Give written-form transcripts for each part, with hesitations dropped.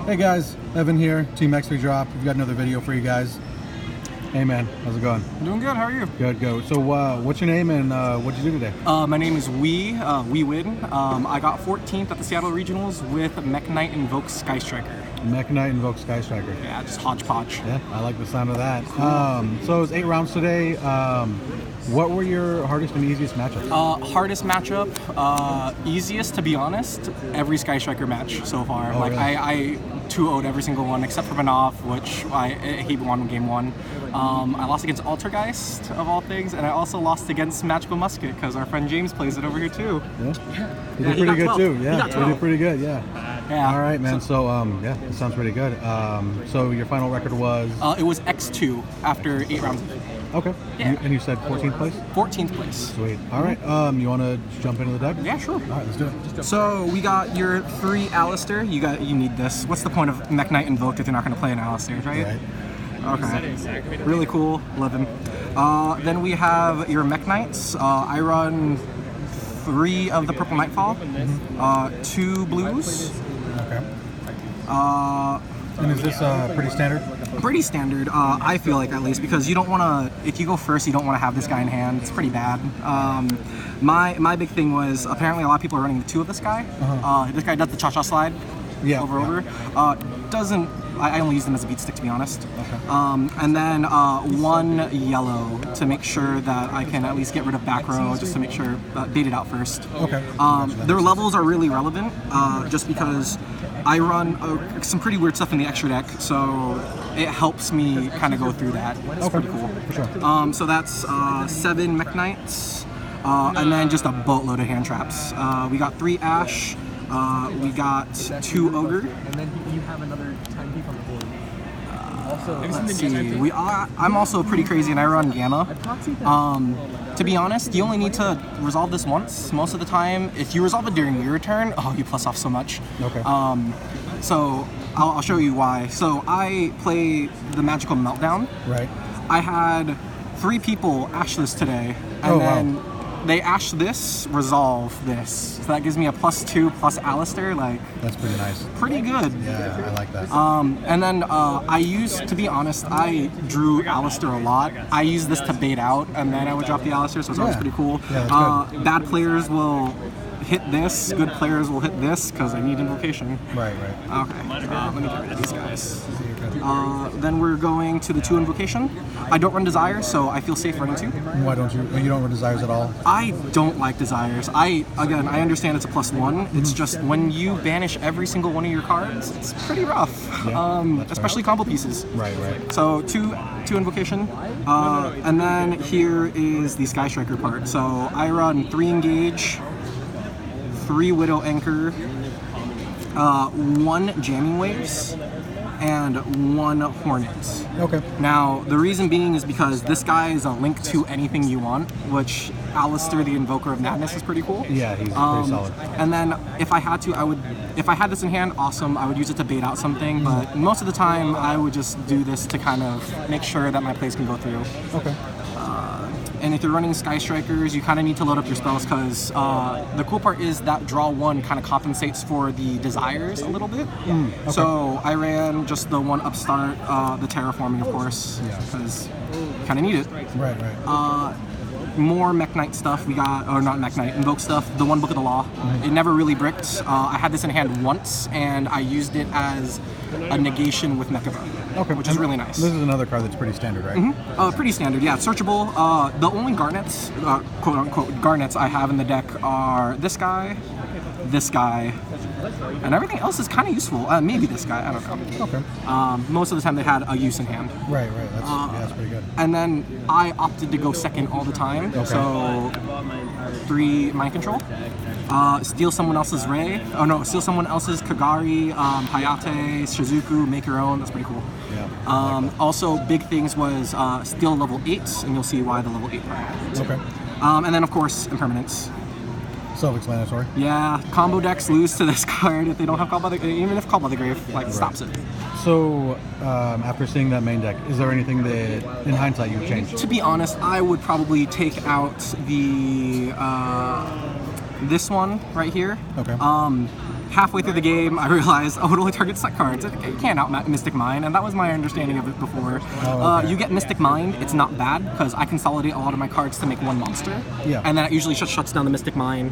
Hey guys, Evan here, Team X3 Drop. We've got another video for you guys. Hey man, how's it going? Doing good, how are you? Good, go. So what's your name and what'd you do today? My name is Nguyen. I got 14th at the Seattle Regionals with Mekk-knight Invoked Sky Striker. Mekk-knight Invoked Sky Striker. Yeah, just hodgepodge. Yeah, I like the sound of that. Cool. So it was 8 rounds today. What were your hardest and easiest matchups? Hardest matchup, easiest to be honest, every Sky Striker match so far. Oh, like really? I 2-0'd every single one except for Banov, which he won game 1. I lost against Altergeist of all things, and I also lost against Magical Musket because our friend James plays it over here too. Yeah, you did pretty good too. Yeah, you did pretty good. Yeah. Yeah. All right, man. So yeah, it sounds pretty good. So your final record was? It was X2 after 8 rounds. Okay. Yeah. And you said 14th place? 14th place. Sweet. All right. You want to jump into the deck? Yeah, sure. All right, let's do it. So we got your 3 Alistair. You need this. What's the point of Mekk-knight Invoked if you're not going to play an Alistair, right? Okay. Really cool. 11. Then we have your Mekk-knights. I run 3 of the Purple Nightfall, 2 blues. Okay. And is this pretty standard? Pretty standard, I feel like, at least, because you don't want to, if you go first, you don't want to have this guy in hand. It's pretty bad. My big thing was, apparently a lot of people are running the 2 of this guy. This guy does the cha-cha slide over. I only use them as a beat stick, to be honest. Okay. And then 1 yellow to make sure that I can at least get rid of back row, just to make sure, bait it out first. Okay. Their levels are really relevant, just because I run some pretty weird stuff in the extra deck, so it helps me kind of go through that. It's pretty cool. For sure. So that's 7 Mekk-knights, and then just a boatload of hand traps. We got 3 Ash, we got 2 Ogre. And then you have another timekeep on the board. Let's see. I'm also pretty crazy, and I run Gamma. To be honest, you only need to resolve this once. Most of the time, if you resolve it during your turn, you plus off so much. Okay. So I'll show you why. So I play the Magical Meltdown. Right. I had 3 people ash this today, and then they ash this, resolve this. So that gives me a +2 plus Alistair. Like, that's pretty nice. Pretty good. Yeah, I like that. And then to be honest, I drew Alistair a lot. I used this to bait out, and then I would drop the Alistair, so it's always pretty cool. Yeah, that's good. Bad players will hit this, good players will hit this, because I need invocation. Right. Okay, let me get rid of these guys. Then we're going to the 2 invocation. I don't run desires, so I feel safe running 2. Why don't you? You don't run desires at all? I don't like desires. I understand it's a +1. It's just when you banish every single one of your cards, it's pretty rough. Yeah, especially combo pieces. Right. So 2 invocation, and then here is the Sky Striker part. So I run 3 engage, 3 Widow Anchor, 1 Jamming Waves, and 1 Hornet. Okay. Now, the reason being is because this guy is a link to anything you want, which Alistair, the Invoker of Madness, is pretty cool. Yeah, he's pretty solid. And then if I had to, if I had this in hand, awesome, I would use it to bait out something, but most of the time I would just do this to kind of make sure that my plays can go through. Okay. And if you're running Sky Strikers, you kind of need to load up your spells, because the cool part is that draw 1 kind of compensates for the desires a little bit. Okay. So I ran just the 1 upstart, the terraforming, of course, because you kind of need it. Right. More Mekk-knight stuff we got, or not Mekk-knight, Invoke stuff, the 1 Book of the Law. It never really bricked. I had this in hand once, and I used it as a negation with Mekka, which is really nice. This is another card that's pretty standard, right? Pretty standard, yeah. Searchable. The only garnets, quote-unquote garnets I have in the deck are this guy, and everything else is kind of useful. Maybe this guy, I don't know. Okay. Most of the time they had a use in hand. Right. That's pretty good. And then I opted to go second all the time, so 3 Mind Control. Steal someone else's Ray. Steal someone else's Kagari, Hayate, Shizuku, make your own. That's pretty cool. Yeah. Also, big things was steal level 8, and you'll see why the level 8 part. Okay. And then, of course, Impermanence. Self-explanatory. Yeah, combo decks lose to this card if they don't have Call by the Grave, even if Call by the Grave stops it. So, after seeing that main deck, is there anything that, in hindsight, you've changed? To be honest, I would probably take out the this one right here. Okay. halfway through the game, I realized, oh, it only targets set cards. You can't out Mystic Mine, and that was my understanding of it before. Oh, okay. You get Mystic Mine, it's not bad, because I consolidate a lot of my cards to make one monster. Yeah. And that usually just shuts down the Mystic Mine.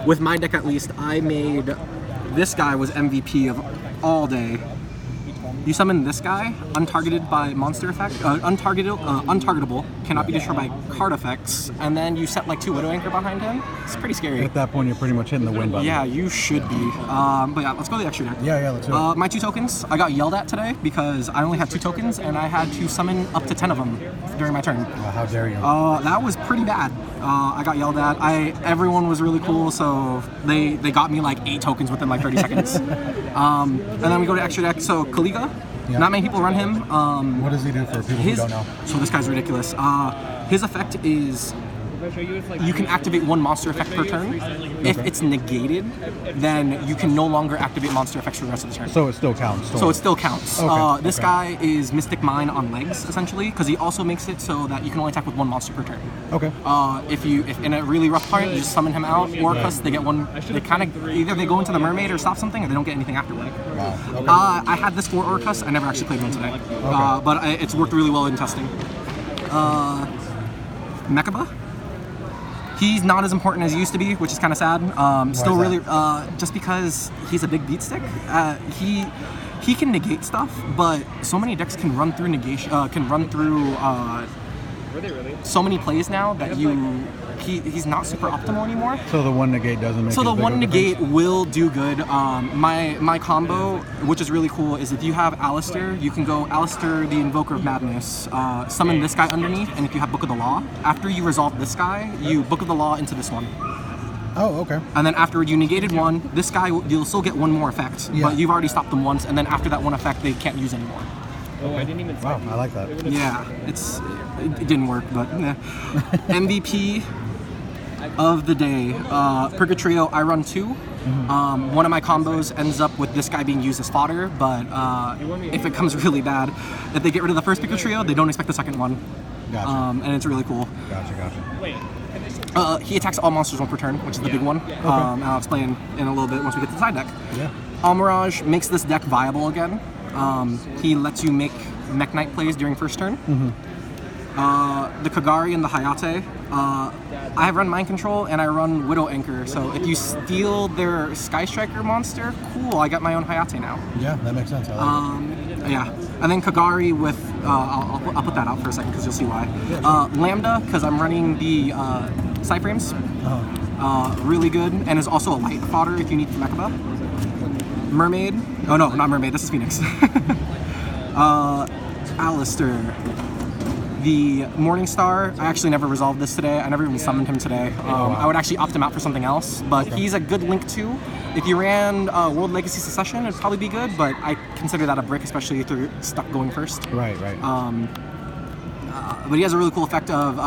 With my deck, at least, I made... This guy was MVP of all day. You summon this guy, untargeted by monster effect, untargetable, cannot be destroyed by card effects, and then you set like 2 Widow Anchor behind him. It's pretty scary. At that point, you're pretty much hitting the win button. Yeah, you should be. But yeah, let's go to the extra deck. Yeah, let's do it. My 2 tokens, I got yelled at today because I only had 2 tokens and I had to summon up to 10 of them during my turn. How dare you? That was pretty bad. I got yelled at. Everyone was really cool, so they got me like 8 tokens within like 30 seconds. And then we go to extra deck. So Kaliga, not many people run him. What does he do for people who don't know? So this guy's ridiculous. His effect is you can activate 1 monster effect per turn. If it's negated, then you can no longer activate monster effects for the rest of the turn. So it still counts. So it still counts. Okay. This guy is Mystic Mine on legs, essentially, because he also makes it so that you can only attack with 1 monster per turn. Okay. If in a really rough part, you just summon him out, or because they get 1, they kind of either they go into the mermaid or stop something, or they don't get anything afterward. Wow. Okay. I had this for Orcus. I never actually played one today, but it's worked really well in testing. Mekka. He's not as important as he used to be, which is kind of sad. Still really, just because he's a big beat stick. He can negate stuff, but so many decks can run through negation. So many plays now that he's not super optimal anymore. So the 1 negate doesn't make. So the as big 1 of a negate difference? will do good. My combo, which is really cool, is if you have Alistair, you can go Alistair the Invoker of Madness, summon this guy underneath, and if you have Book of the Law, after you resolve this guy, you Book of the Law into this one. Oh, okay. And then afterward, you negated 1. This guy, you'll still get 1 more effect, but you've already stopped them once, and then after that 1 effect, they can't use anymore. Oh, I didn't even. Wow, I like that. Yeah, it didn't work, but MVP of the day, Purgatrio. I run 2. One of my combos ends up with this guy being used as fodder, but if it comes really bad, if they get rid of the first Purgatrio, they don't expect the second one. Gotcha. And it's really cool. Gotcha. He attacks all monsters 1 per turn, which is the big one. And I'll explain in a little bit once we get to the side deck. Yeah. Almirage makes this deck viable again. He lets you make Mekk-knight plays during first turn. The Kagari and the Hayate. I run Mind Control and I run Widow Anchor, so if you steal their Sky Striker monster, cool, I got my own Hayate now. Yeah, that makes sense. Yeah, and then Kagari with, I'll put that out for a second because you'll see why. Lambda, because I'm running the side frames. Really good, and is also a light fodder if you need Mekka. Mermaid, oh no, not Mermaid, this is Phoenix. Alistair. The Morningstar, I actually never resolved this today. I never even summoned him today. I would actually opt him out for something else, but he's a good link too. If you ran World Legacy Succession, it'd probably be good, but I consider that a brick, especially if you're stuck going first. Right. But he has a really cool effect of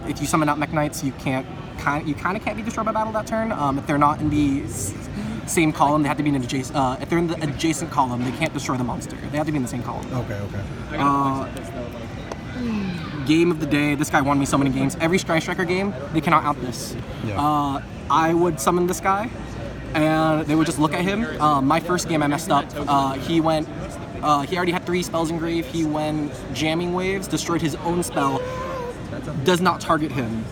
if you summon out Mekk-knights, you kind of can't be destroyed by battle that turn. If they're not in the same column, they have to be in an adjacent. If they're in the adjacent column, they can't destroy the monster. They have to be in the same column. Okay. Game of the day. This guy won me so many games. Every Sky Striker game, they cannot out this. Yeah. I would summon this guy, and they would just look at him. My first game, I messed up. He went. He already had 3 spells engraved. He went Jamming Waves, destroyed his own spell. Does not target him.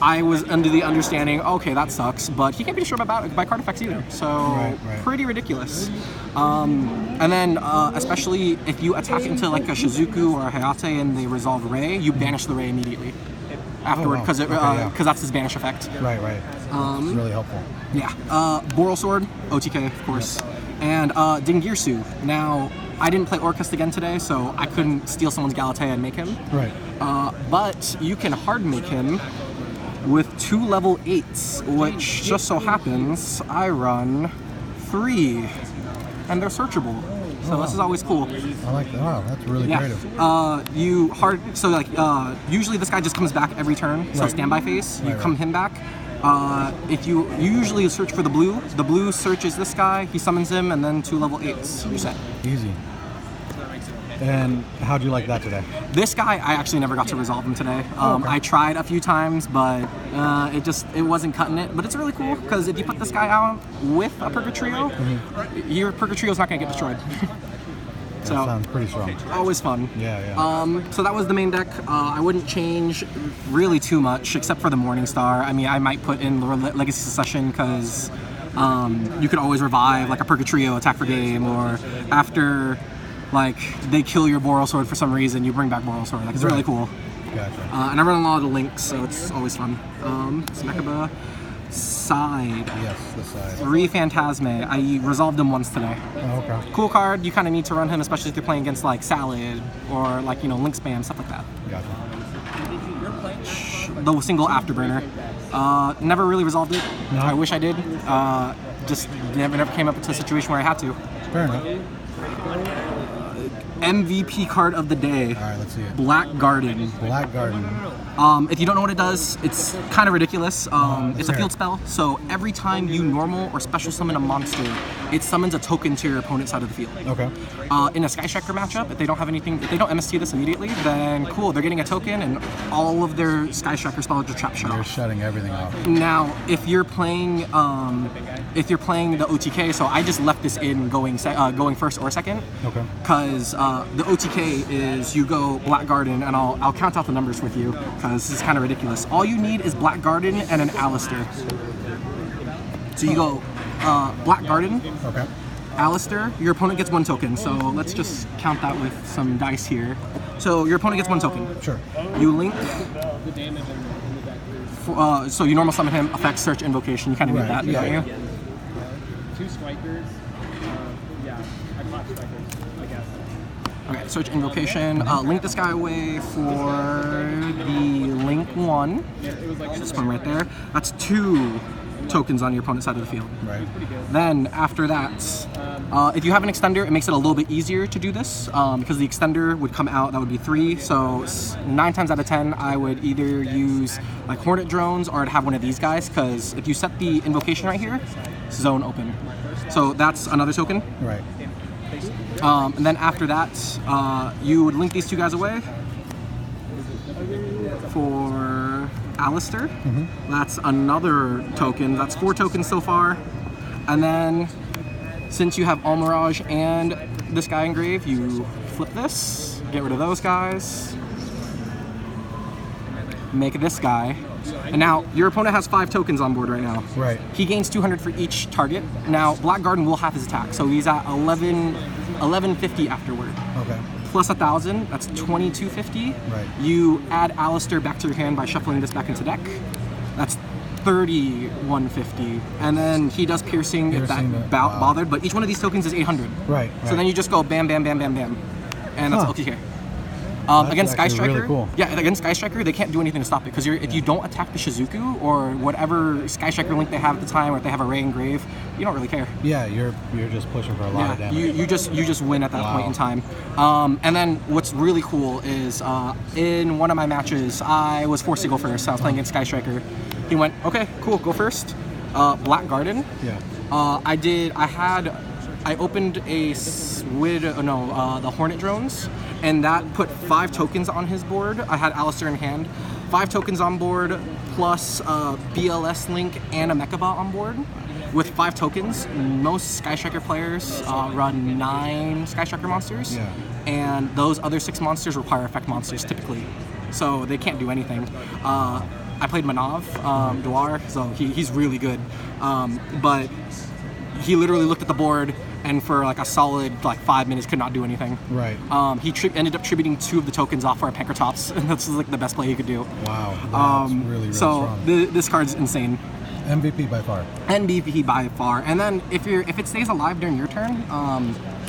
I was under the understanding, okay, that sucks, but he can't be destroyed by card effects either. So pretty ridiculous. And then especially if you attack into like a Shizuku or a Hayate and they resolve Ray, you banish the Ray immediately afterward because that's his banish effect. Right. It's really helpful. Yeah. Boral Sword, OTK, of course. And Dingirsu. Now, I didn't play Orcust again today, so I couldn't steal someone's Galatea and make him. Right. But you can hard make him with 2 level 8s, which just so happens I run 3, and they're searchable. So this is always cool. I like that. Wow, that's really creative. Usually this guy just comes back every turn. So standby phase, you come him back. If you usually search for the blue searches this guy, he summons him, and then 2 level 8s. You're set. Easy. And how'd you like that today? This guy, I actually never got to resolve him today. Okay. I tried a few times, but it wasn't cutting it. But it's really cool because if you put this guy out with a Purgatrio, your Purgatrio's not gonna get destroyed. So That sounds pretty strong. always fun. Yeah. So that was the main deck. I wouldn't change really too much except for the Morningstar. I mean, I might put in Legacy Succession because you could always revive like a Purgatrio attack for game, or after like they kill your Boral Sword for some reason, you bring back Boral Sword. Like it's really cool. Gotcha. And I run a lot of links, so it's always fun. Smekaba. Side. Yes, the side. 3 Phantasme. I resolved him once today. Oh, okay. Cool card. You kind of need to run him, especially if you're playing against like Salad or like link spam, stuff like that. Gotcha. The single afterburner. Never really resolved it. No? I wish I did. Just never came up to a situation where I had to. Fair enough. MVP card of the day. All right, let's see it. Black Garden. Black Garden. If you don't know what it does, it's kind of ridiculous. It's a Sure. field spell, so every time you normal or special summon a monster, it summons a token to your opponent's side of the field. Okay. In a Sky Striker matchup, if they don't have anything, if they don't MST this immediately, then cool, they're getting a token and all of their Sky Striker spells are trap shut You're off. shutting everything off. Now, if you're playing the OTK, so I just left this in going first or second. Okay. Because the OTK is you go Black Garden, and I'll count out the numbers with you because this is kind of ridiculous. All you need is Black Garden and an Alistair. So you go Black Garden, Okay. Alistair, your opponent gets 1 token. So let's just count that with some dice here. So your opponent gets 1 token. Sure. You link. So you normal summon him, effect, search, invocation. You kind of need that, Yeah. don't you? 2 strikers. Yeah, I caught strikers, I guess. Okay, search invocation. Link this guy away for the link 1. This one right there. That's 2 tokens on your opponent's side of the field. Right. Then after that, if you have an extender, it makes it a little bit easier to do this because the extender would come out. That would be 3. So 9 times out of 10, I would either use like Hornet drones or I'd have one of these guys because if you set the invocation right here, zone open. So that's another token. Right. And then after that, you would link these 2 guys away for Alistair. That's another token. That's 4 tokens so far. And then, since you have Almirage and this guy engraved, you flip this, get rid of those guys, make this guy. And now, your opponent has 5 tokens on board right now. Right. He gains 200 for each target. Now, Black Garden will half his attack, so he's at 1150 afterward. Okay. Plus 1,000, that's 2250. Right. You add Alistair back to your hand by shuffling this back into deck. That's 3150. And then he does piercing if Piercing, that wow. bothered, but each one of these tokens is 800. Right. So then you just go bam, bam, bam, bam, bam. And that's Huh. OTK. That's Against Sky actually Striker, really cool. yeah, against Sky Striker, they can't do anything to stop it because if you don't attack the Shizuku or whatever Sky Striker link they have at the time, or if they have a Ray Engrave, you don't really care. Yeah, you're just pushing for a lot of Yeah, damage. you just win at that Wow. point in time. And then what's really cool is in one of my matches, I was forced to go first. I was playing against Sky Striker. He went, okay, cool, go first. Black Garden. Yeah. I opened the Hornet drones, and that put 5 tokens on his board. I had Alistair in hand. 5 tokens on board, plus a BLS link and a Mekabot on board. With 5 tokens, most Sky Striker players run 9 Sky Striker monsters, Yeah. and those other 6 monsters require effect monsters typically, so they can't do anything. I played Manav, Dwar, so he's really good, but he literally looked at the board and for like a solid 5 minutes could not do anything. Right. He ended up tributing 2 of the tokens off for a Pankratops, and that's like the best play he could do. Wow. That's really So strong. this card's insane. MVP by far. MVP by far. And then if it stays alive during your turn,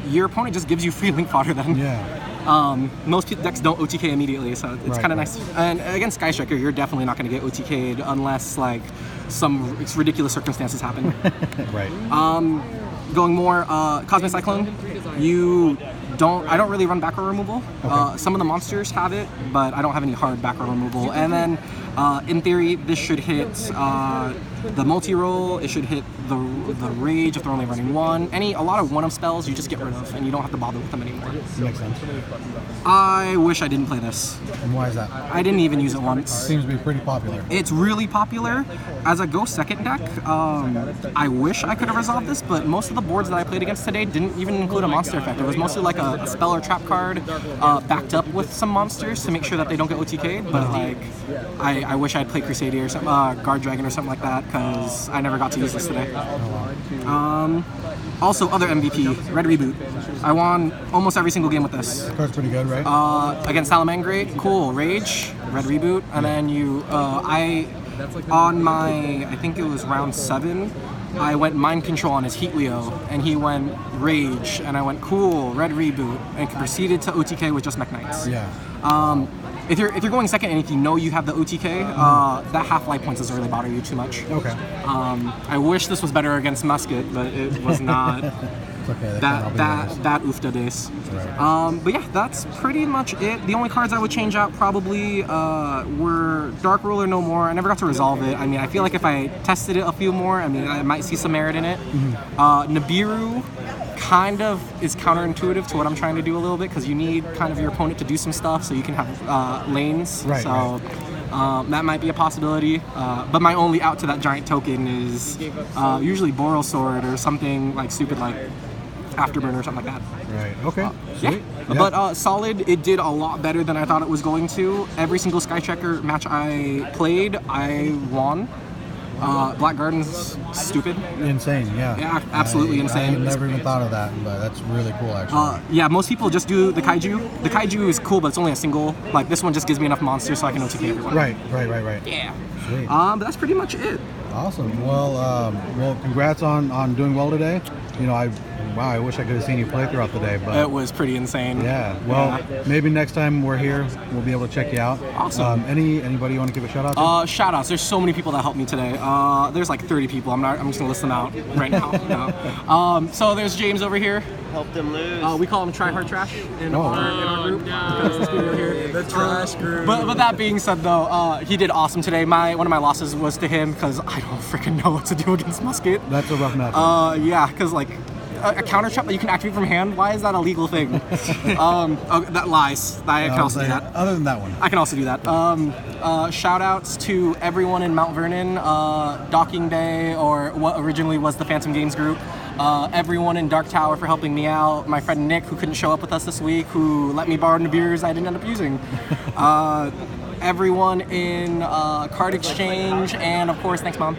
your opponent just gives you free link fodder then. Yeah. Most decks don't OTK immediately, so it's Right, kind of right. nice. And against Sky Striker, you're definitely not going to get OTK'd unless some ridiculous circumstances happen. Right. Going more Cosmic Cyclone, I don't really run back row removal. Okay. Some of the monsters have it, but I don't have any hard back row removal. And then In theory, this should hit the multi-roll, it should hit the rage if they're only running one. A lot of one-of spells you just get rid of, and you don't have to bother with them anymore. Makes sense. I wish I didn't play this. And why is that? I didn't even use it once. Seems to be pretty popular. It's really popular. As a Go second deck, I wish I could have resolved this, but most of the boards that I played against today didn't even include a monster effect. It was mostly like a spell or trap card backed up with some monsters to make sure that they don't get OTK'd, but like, I wish I had played Crusader or something, Guard Dragon or something like that, because I never got to use this today. Also, other MVP, Red Reboot. I won almost every single game with this. Card's pretty good, right? Against Salamangreat, cool, Rage, Red Reboot, and then on my, I think it was round 7, I went Mind Control on his Heatleo, and he went Rage, and I went cool, Red Reboot, and proceeded to OTK with just Mekk-knights. Yeah. If you're going second and if you know you have the OTK, that half-life points doesn't really bother you too much. Okay. I wish this was better against Musket, but it was not. It's okay. That oofda days. Right. But yeah, that's pretty much it. The only cards I would change out probably were Dark Ruler no more. I never got to resolve it. I mean, I feel like if I tested it a few more, I mean, I might see some merit in it. Nibiru kind of is counterintuitive to what I'm trying to do a little bit, because you need kind of your opponent to do some stuff so you can have lanes. Right, so that might be a possibility. But my only out to that giant token is usually Boral Sword or something like stupid like Afterburn or something like that. Right. Okay. Yeah. But solid. It did a lot better than I thought it was going to. Every single Sky Striker match I played, I won. Black Garden's stupid. Insane, yeah. Yeah, absolutely insane. I never even thought of that, but that's really cool, actually. Yeah, most people just do the Kaiju. The Kaiju is cool, but it's only a single. Like, this one just gives me enough monsters so I can OTK everyone. Right. Yeah. Sweet. But that's pretty much it. Awesome. Well, congrats on doing well today. You know, I wish I could have seen you play throughout the day, but It was pretty insane. yeah. Well, maybe next time we're here, we'll be able to check you out. Awesome. Anybody you want to give a shout out to? Shout outs. There's so many people that helped me today. There's like 30 people. I'm just gonna list them out right now. So there's James over here. Help them lose. We call him Try Hard Trash in our group. Because this video here. The trash group. But that being said, though, he did awesome today. One of my losses was to him because I don't freaking know what to do against Musket. That's a rough match. Yeah, because like a counter trap that you can activate from hand. Why is that a legal thing? That lies. I can also do that. Other than that one, I can also do that. Shout outs to everyone in Mount Vernon, Docking Bay, or what originally was the Phantom Games group. Everyone in Dark Tower for helping me out. My friend Nick, who couldn't show up with us this week, who let me borrow Nibiru's I didn't end up using. Everyone in Card Exchange, and of course, thanks, Mom.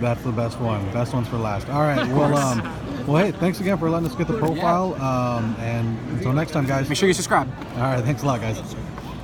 that's the best one. Best one's for last. All right. Well, hey, thanks again for letting us get the profile. And until next time, guys. Make sure you subscribe. All right. Thanks a lot, guys.